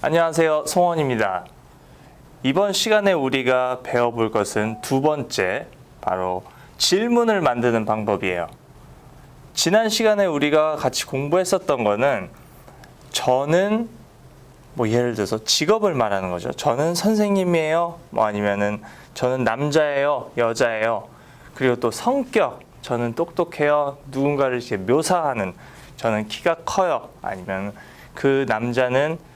안녕하세요, 송원입니다. 이번 시간에 우리가 배워볼 것은 두 번째, 바로 질문을 만드는 방법이에요. 지난 시간에 우리가 같이 공부했었던 거는 저는 예를 들어서 직업을 말하는 거죠. 저는 선생님이에요. 아니면은 저는 남자예요, 여자예요. 그리고 또 성격, 저는 똑똑해요. 누군가를 이렇게 묘사하는, 저는 키가 커요. 아니면 그 남자는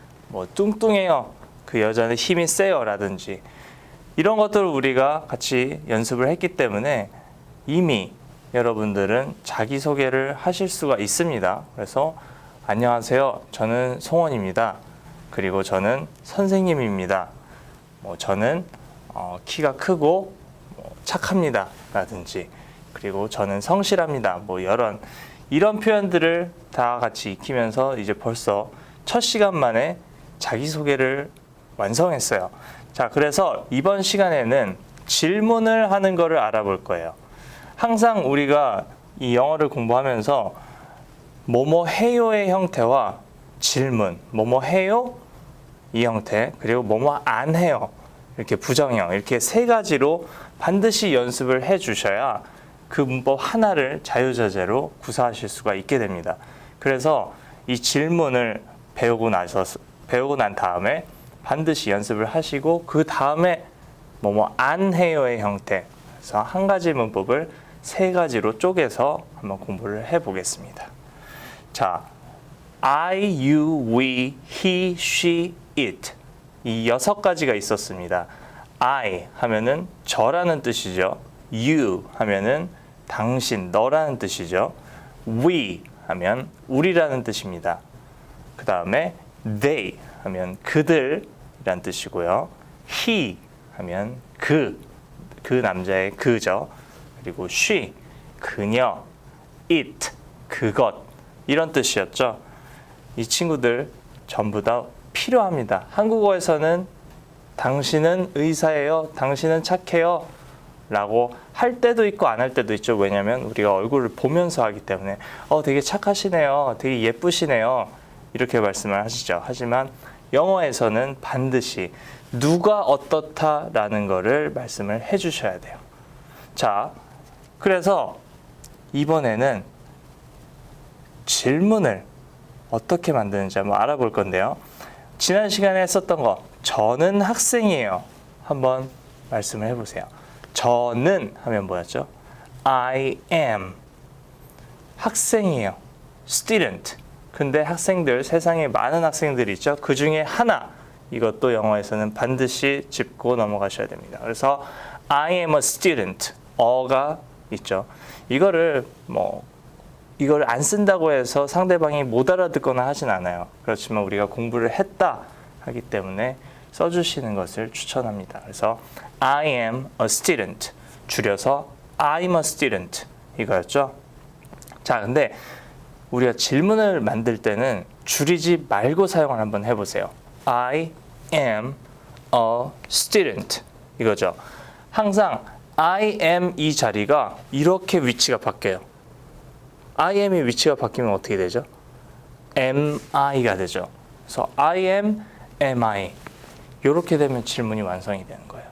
뚱뚱해요. 그 여자는 힘이 세요. 라든지 이런 것들을 우리가 같이 연습을 했기 때문에 이미 여러분들은 자기소개를 하실 수가 있습니다. 그래서 안녕하세요. 저는 송원입니다. 그리고 저는 선생님입니다. 저는 키가 크고 착합니다. 라든지 그리고 저는 성실합니다. 이런 표현들을 다 같이 익히면서 이제 벌써 첫 시간 만에 자기소개를 완성했어요. 자, 그래서 이번 시간에는 질문을 하는 거를 알아볼 거예요. 항상 우리가 이 영어를 공부하면서 뭐뭐 해요의 형태와 질문, 뭐뭐 해요? 이 형태, 그리고 뭐뭐 안 해요. 이렇게 부정형, 이렇게 세 가지로 반드시 연습을 해 주셔야 그 문법 하나를 자유자재로 구사하실 수가 있게 됩니다. 그래서 이 질문을 배우고 난 다음에 반드시 연습을 하시고 그 다음에 뭐뭐 안 해요의 형태, 그래서 한 가지 문법을 세 가지로 쪼개서 한번 공부를 해 보겠습니다. 자, I, you, we, he, she, it 이 6가지가 있었습니다. I 하면은 저라는 뜻이죠. You 하면은 당신, 너라는 뜻이죠. We 하면 우리라는 뜻입니다. 그 다음에 they 하면 그들이란 뜻이고요. he 하면 그 남자의 그죠. 그리고 she, 그녀, it, 그것 이런 뜻이었죠. 이 친구들 전부 다 필요합니다. 한국어에서는 당신은 의사예요, 당신은 착해요 라고 할 때도 있고 안 할 때도 있죠. 왜냐하면 우리가 얼굴을 보면서 하기 때문에 되게 착하시네요, 되게 예쁘시네요 이렇게 말씀을 하시죠. 하지만 영어에서는 반드시 누가 어떻다라는 거를 말씀을 해 주셔야 돼요. 자, 그래서 이번에는 질문을 어떻게 만드는지 한번 알아볼 건데요. 지난 시간에 했었던 거, 저는 학생이에요. 한번 말씀을 해보세요. 저는 하면 뭐였죠? I am. 학생이에요. student. 근데 학생들, 세상에 많은 학생들이 있죠. 그 중에 하나, 이것도 영어에서는 반드시 짚고 넘어가셔야 됩니다. 그래서 I am a student. 어가 있죠. 이거를 안 쓴다고 해서 상대방이 못 알아듣거나 하진 않아요. 그렇지만 우리가 공부를 했다 하기 때문에 써주시는 것을 추천합니다. 그래서 I am a student. 줄여서 I'm a student. 이거였죠. 자, 근데 우리가 질문을 만들 때는 줄이지 말고 사용을 한번 해보세요. I am a student. 이거죠. 항상 I am 이 자리가 이렇게 위치가 바뀌어요. I am의 위치가 바뀌면 어떻게 되죠? am I가 되죠. 그래서 I am, am I. 이렇게 되면 질문이 완성이 되는 거예요.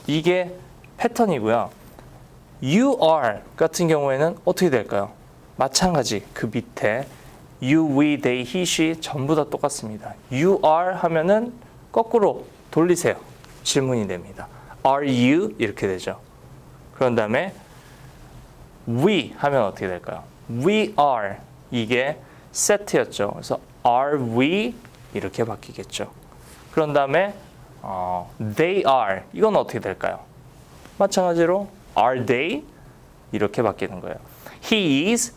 이게 패턴이고요. You are 같은 경우에는 어떻게 될까요? 마찬가지 그 밑에 you, we, they, he, she 전부 다 똑같습니다. You are 하면은 거꾸로 돌리세요. 질문이 됩니다. Are you? 이렇게 되죠. 그런 다음에 we 하면 어떻게 될까요? We are. 이게 세트였죠. 그래서 are we? 이렇게 바뀌겠죠. 그런 다음에 they are. 이건 어떻게 될까요? 마찬가지로 are they? 이렇게 바뀌는 거예요. He is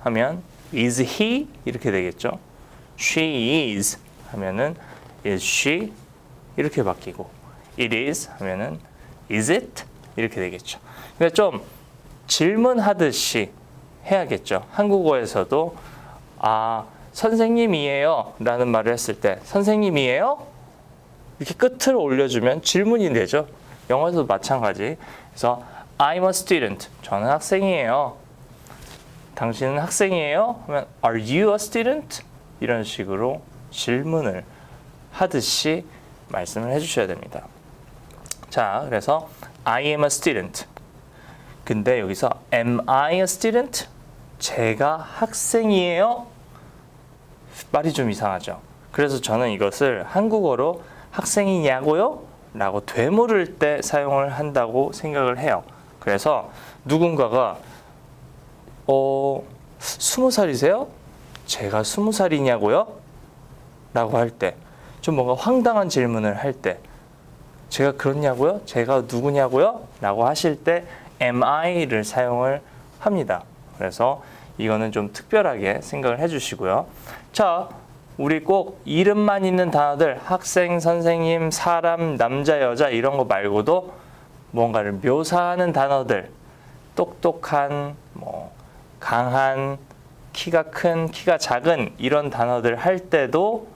하면 is he? 이렇게 되겠죠. She is 하면은 is she? 이렇게 바뀌고 it is 하면은 is it? 이렇게 되겠죠. 근데 좀 질문하듯이 해야겠죠. 한국어에서도 선생님이에요 라는 말을 했을 때 선생님이에요? 이렇게 끝을 올려주면 질문이 되죠. 영어에서도 마찬가지. 그래서 I'm a student. 저는 학생이에요. 당신은 학생이에요? 하면 Are you a student? 이런 식으로 질문을 하듯이 말씀을 해주셔야 됩니다. 자, 그래서 I am a student. 근데 여기서 am I a student? 제가 학생이에요? 말이 좀 이상하죠. 그래서 저는 이것을 한국어로 학생이냐고요? 라고 되물을 때 사용을 한다고 생각을 해요. 그래서 누군가가 20살이세요? 제가 20살이냐고요? 라고 할 때, 좀 뭔가 황당한 질문을 할 때, 제가 그렇냐고요? 제가 누구냐고요? 라고 하실 때 am I를 사용을 합니다. 그래서 이거는 좀 특별하게 생각을 해주시고요. 자, 우리 꼭 이름만 있는 단어들, 학생, 선생님, 사람, 남자, 여자 이런 거 말고도 뭔가를 묘사하는 단어들, 똑똑한, 강한, 키가 큰, 키가 작은 이런 단어들 할 때도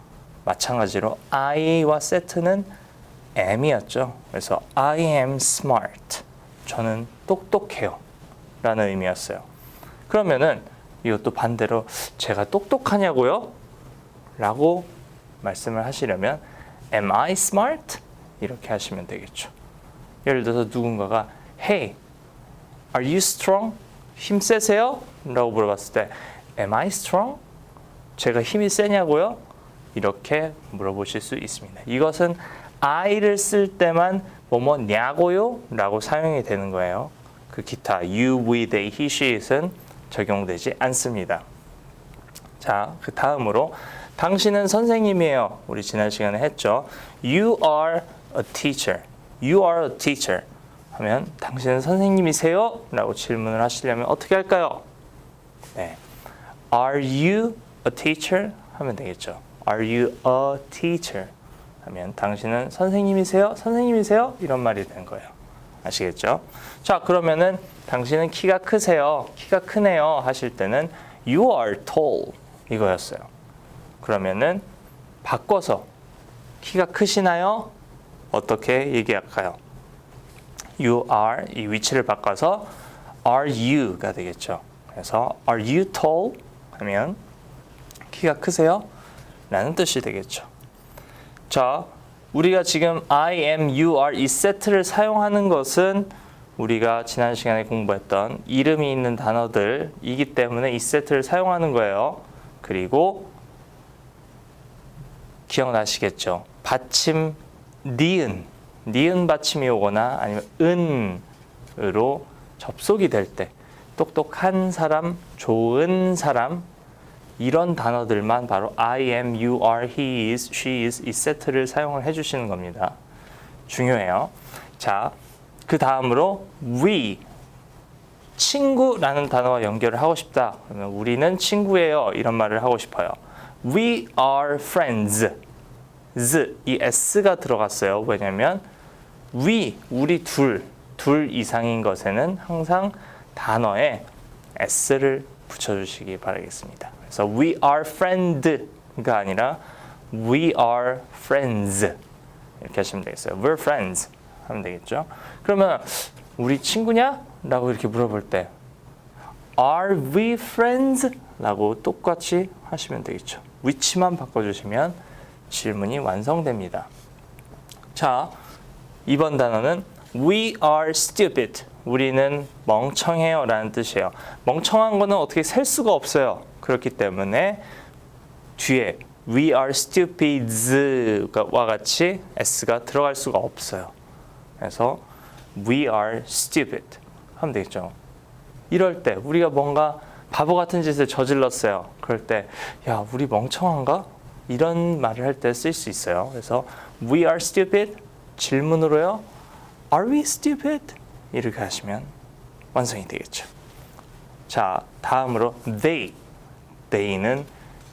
마찬가지로 I와 세트는 am이었죠. 그래서 I am smart. 저는 똑똑해요. 라는 의미였어요. 그러면은 이것도 반대로 제가 똑똑하냐고요? 라고 말씀을 하시려면 am I smart? 이렇게 하시면 되겠죠. 예를 들어서 누군가가 Hey, are you strong? 힘 세세요? 라고 물어봤을 때 am I strong? 제가 힘이 세냐고요? 이렇게 물어보실 수 있습니다. 이것은 I를 쓸 때만 뭐뭐냐고요? 라고 사용이 되는 거예요. 그 기타 you, we, they, he, she, it은 적용되지 않습니다. 자, 그 다음으로 당신은 선생님이에요. 우리 지난 시간에 했죠. You are a teacher. You are a teacher. 하면 당신은 선생님이세요? 라고 질문을 하시려면 어떻게 할까요? 네. Are you a teacher? 하면 되겠죠. Are you a teacher? 하면 당신은 선생님이세요? 선생님이세요? 이런 말이 되는 거예요. 아시겠죠? 자, 그러면은 당신은 키가 크세요? 키가 크네요? 하실 때는 You are tall. 이거였어요. 그러면은 바꿔서 키가 크시나요? 어떻게 얘기할까요? You are 이 위치를 바꿔서 Are you가 되겠죠. 그래서 Are you tall? 하면 키가 크세요? 라는 뜻이 되겠죠. 자, 우리가 지금 I am, you are 이 세트를 사용하는 것은 우리가 지난 시간에 공부했던 이름이 있는 단어들이기 때문에 이 세트를 사용하는 거예요. 그리고 기억나시겠죠? 받침 니은 받침이 오거나 아니면 은으로 접속이 될 때 똑똑한 사람, 좋은 사람 이런 단어들만 바로 I am, you are, he is, she is 이 세트를 사용을 해주시는 겁니다. 중요해요. 자, 그 다음으로 we 친구라는 단어와 연결을 하고 싶다. 그러면 우리는 친구예요. 이런 말을 하고 싶어요. We are friends. 이 s가 들어갔어요. 왜냐면 우리 둘 이상인 것에는 항상 단어에 s를 붙여주시기 바라겠습니다. 그래서 we are friend가 아니라 we are friends 이렇게 하시면 되겠어요. We're friends 하면 되겠죠. 그러면 우리 친구냐? 라고 이렇게 물어볼 때 Are we friends? 라고 똑같이 하시면 되겠죠. 위치만 바꿔주시면 질문이 완성됩니다. 자, 이번 단어는 We are stupid. 우리는 멍청해요 라는 뜻이에요. 멍청한 거는 어떻게 셀 수가 없어요. 그렇기 때문에 뒤에 We are stupid와 같이 s가 들어갈 수가 없어요. 그래서 We are stupid 하면 되겠죠. 이럴 때 우리가 뭔가 바보 같은 짓을 저질렀어요. 그럴 때 야, 우리 멍청한가? 이런 말을 할 때 쓸 수 있어요. 그래서 We are stupid 질문으로요. Are we stupid? 이렇게 하시면 완성이 되겠죠. 자, 다음으로 they는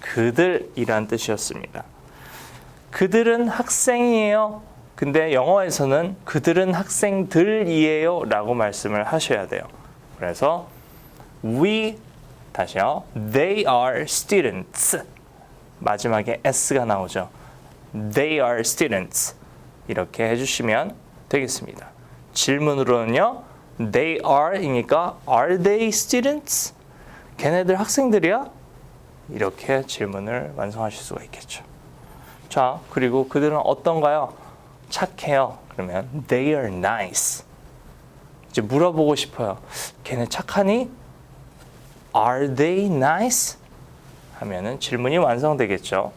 그들이란 뜻이었습니다. 그들은 학생이에요. 근데 영어에서는 그들은 학생들이에요 라고 말씀을 하셔야 돼요. 그래서 다시요. They are students. 마지막에 s가 나오죠. They are students. 이렇게 해주시면 되겠습니다. 질문으로는요. They are이니까 Are they students? 걔네들 학생들이야? 이렇게 질문을 완성하실 수가 있겠죠. 자, 그리고 그들은 어떤가요? 착해요. 그러면 they are nice. 이제 물어보고 싶어요. 걔네 착하니? Are they nice? 하면은 질문이 완성되겠죠.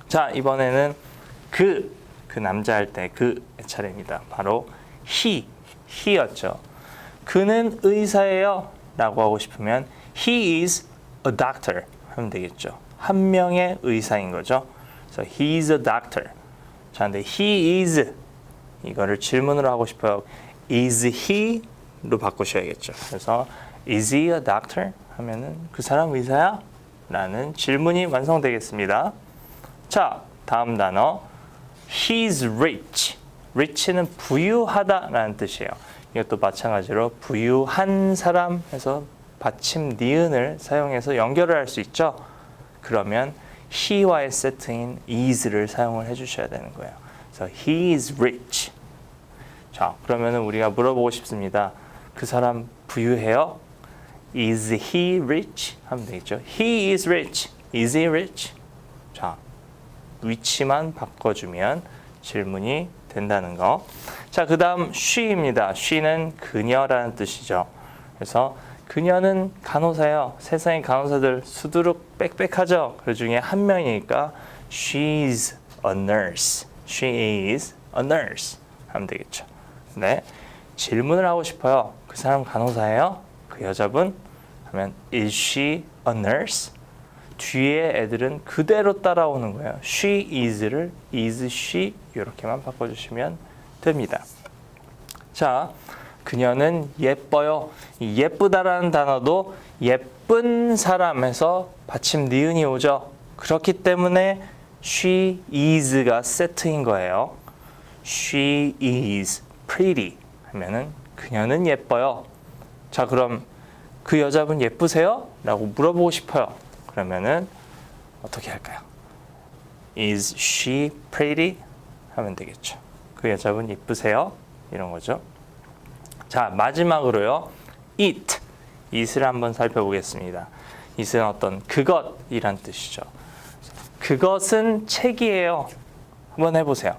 자, 이번에는 그 남자 할 때 그 차례입니다. 바로 he였죠. 그는 의사예요 라고 하고 싶으면 he is a doctor 하면 되겠죠. 한 명의 의사인 거죠. 그래서 he is a doctor. 자, 근데 he is 이거를 질문으로 하고 싶어요. is he로 바꾸셔야겠죠. 그래서 is he a doctor? 하면은 그 사람 의사야? 라는 질문이 완성되겠습니다. 자, 다음 단어 he's rich. rich는 부유하다 라는 뜻이에요. 이것도 마찬가지로 부유한 사람 해서 받침 니은을 사용해서 연결을 할 수 있죠. 그러면 he와의 세트인 is를 사용을 해주셔야 되는 거예요. 그래서 he is rich. 자, 그러면은 우리가 물어보고 싶습니다. 그 사람 부유해요? Is he rich? 하면 되겠죠. He is rich. Is he rich? 자, 위치만 바꿔주면 질문이 된다는 거. 자, 그 다음 she입니다. she는 그녀라는 뜻이죠. 그래서 그녀는 간호사예요. 세상의 간호사들 수두룩 빽빽하죠. 그 중에 한 명이니까 she's a nurse. She is a nurse 하면 되겠죠. 네, 질문을 하고 싶어요. 그 사람 간호사예요? 그 여자분? 하면 is she a nurse? 뒤에 애들은 그대로 따라오는 거예요. she is를 is she 이렇게만 바꿔주시면 됩니다. 자, 그녀는 예뻐요. 이 예쁘다라는 단어도 예쁜 사람에서 받침 니은이 오죠. 그렇기 때문에 she is가 세트인 거예요. she is pretty 하면은 그녀는 예뻐요. 자, 그럼 그 여자분 예쁘세요? 라고 물어보고 싶어요. 그러면은 어떻게 할까요? Is she pretty? 하면 되겠죠. 그 여자분 예쁘세요? 이런 거죠. 자, 마지막으로요. it. it을 한번 살펴보겠습니다. it은 어떤 그것이란 뜻이죠. 그것은 책이에요. 한번 해보세요.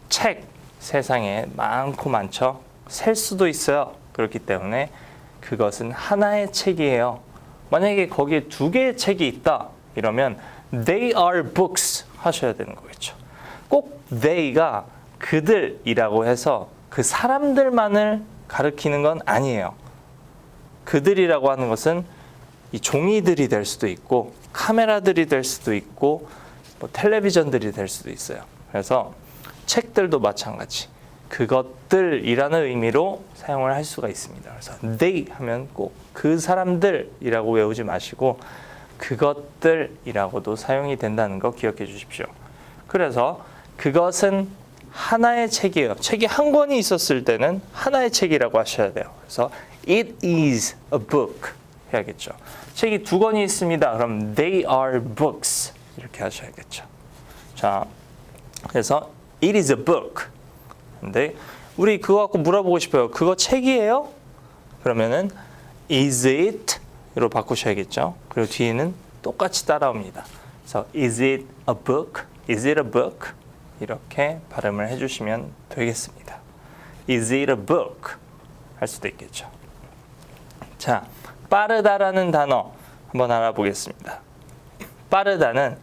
책, 세상에 많고 많죠. 셀 수도 있어요. 그렇기 때문에 그것은 하나의 책이에요. 만약에 거기에 두 개의 책이 있다 이러면 they are books 하셔야 되는 거겠죠. 꼭 they가 그들이라고 해서 그 사람들만을 가리키는 건 아니에요. 그들이라고 하는 것은 이 종이들이 될 수도 있고 카메라들이 될 수도 있고 뭐 텔레비전들이 될 수도 있어요. 그래서 책들도 마찬가지 그것들이라는 의미로 사용을 할 수가 있습니다. 그래서 they 하면 꼭 그 사람들이라고 외우지 마시고 그것들이라고도 사용이 된다는 거 기억해 주십시오. 그래서 그것은 하나의 책이에요. 책이 한 권이 있었을 때는 하나의 책이라고 하셔야 돼요. 그래서 it is a book 해야겠죠. 책이 두 권이 있습니다. 그럼 they are books 이렇게 하셔야겠죠. 자, 그래서 it is a book. 근데 우리 그거 갖고 물어보고 싶어요. 그거 책이에요? 그러면은 is it? 로 바꾸셔야겠죠. 그리고 뒤에는 똑같이 따라옵니다. 그래서 is it a book? Is it a book? 이렇게 발음을 해주시면 되겠습니다. Is it a book? 할 수도 있겠죠. 자, 빠르다라는 단어 한번 알아보겠습니다. 빠르다는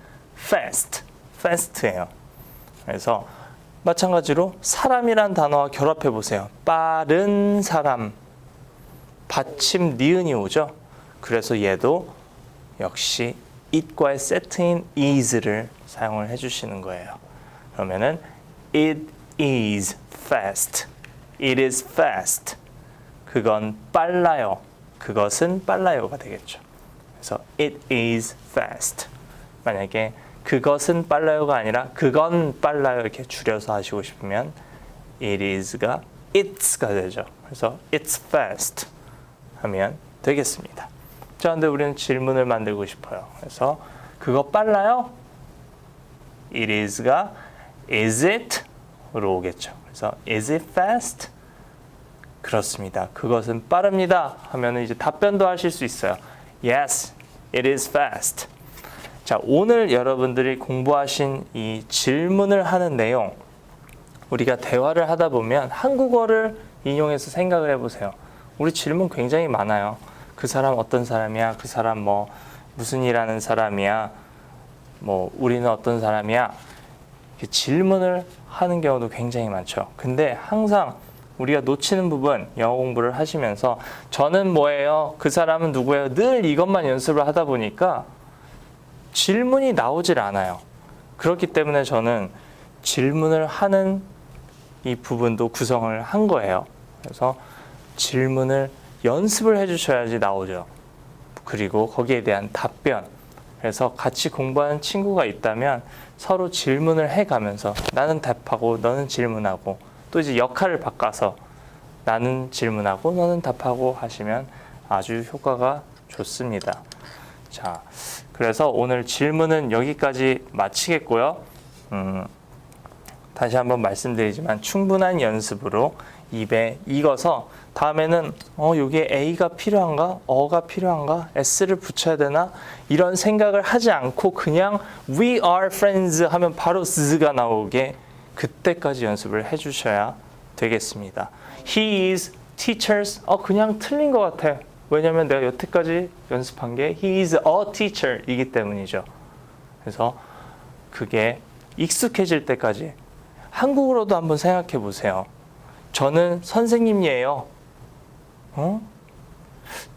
fast예요. 그래서 마찬가지로 사람이란 단어와 결합해 보세요. 빠른 사람. 받침 니은이 오죠. 그래서 얘도 역시 it과의 세트인 is를 사용을 해주시는 거예요. 그러면은 it is fast. It is fast. 그건 빨라요. 그것은 빨라요가 되겠죠. 그래서 it is fast. 만약에 그것은 빨라요가 아니라 그건 빨라요 이렇게 줄여서 하시고 싶으면 it is가 it's가 되죠. 그래서 it's fast 하면 되겠습니다. 자, 근데 우리는 질문을 만들고 싶어요. 그래서 그거 빨라요? it is가 is it?로 오겠죠. 그래서 is it fast? 그렇습니다. 그것은 빠릅니다. 하면 이제 답변도 하실 수 있어요. Yes, it is fast. 자, 오늘 여러분들이 공부하신 이 질문을 하는 내용, 우리가 대화를 하다 보면 한국어를 인용해서 생각을 해보세요. 우리 질문 굉장히 많아요. 그 사람 어떤 사람이야? 그 사람 뭐 무슨 일 하는 사람이야? 뭐 우리는 어떤 사람이야? 이렇게 질문을 하는 경우도 굉장히 많죠. 근데 항상 우리가 놓치는 부분, 영어 공부를 하시면서 저는 뭐예요? 그 사람은 누구예요? 늘 이것만 연습을 하다 보니까 질문이 나오질 않아요. 그렇기 때문에 저는 질문을 하는 이 부분도 구성을 한 거예요. 그래서 질문을 연습을 해주셔야지 나오죠. 그리고 거기에 대한 답변. 그래서 같이 공부하는 친구가 있다면 서로 질문을 해가면서 나는 답하고 너는 질문하고 또 이제 역할을 바꿔서 나는 질문하고 너는 답하고 하시면 아주 효과가 좋습니다. 자, 그래서 오늘 질문은 여기까지 마치겠고요. 다시 한번 말씀드리지만 충분한 연습으로 입에 익어서 다음에는 여기에 A가 필요한가? 어가 필요한가? S를 붙여야 되나? 이런 생각을 하지 않고 그냥 We are friends 하면 바로 S가 나오게 그때까지 연습을 해주셔야 되겠습니다. He is teachers. 그냥 틀린 것 같아. 왜냐면 내가 여태까지 연습한 게 He is a teacher 이기 때문이죠. 그래서 그게 익숙해질 때까지 한국어로도 한번 생각해 보세요. 저는 선생님이에요.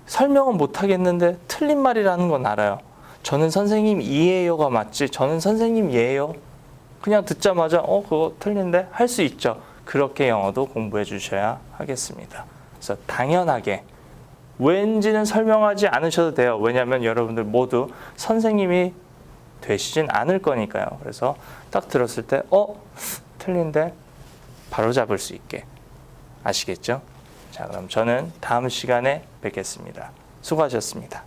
설명은 못 하겠는데 틀린 말이라는 건 알아요. 저는 선생님이에요가 맞지. 저는 선생님이에요. 그냥 듣자마자 그거 틀린데 할 수 있죠. 그렇게 영어도 공부해 주셔야 하겠습니다. 그래서 당연하게 왠지는 설명하지 않으셔도 돼요. 왜냐하면 여러분들 모두 선생님이 되시진 않을 거니까요. 그래서 딱 들었을 때 틀린데 바로 잡을 수 있게. 아시겠죠? 자, 그럼 저는 다음 시간에 뵙겠습니다. 수고하셨습니다.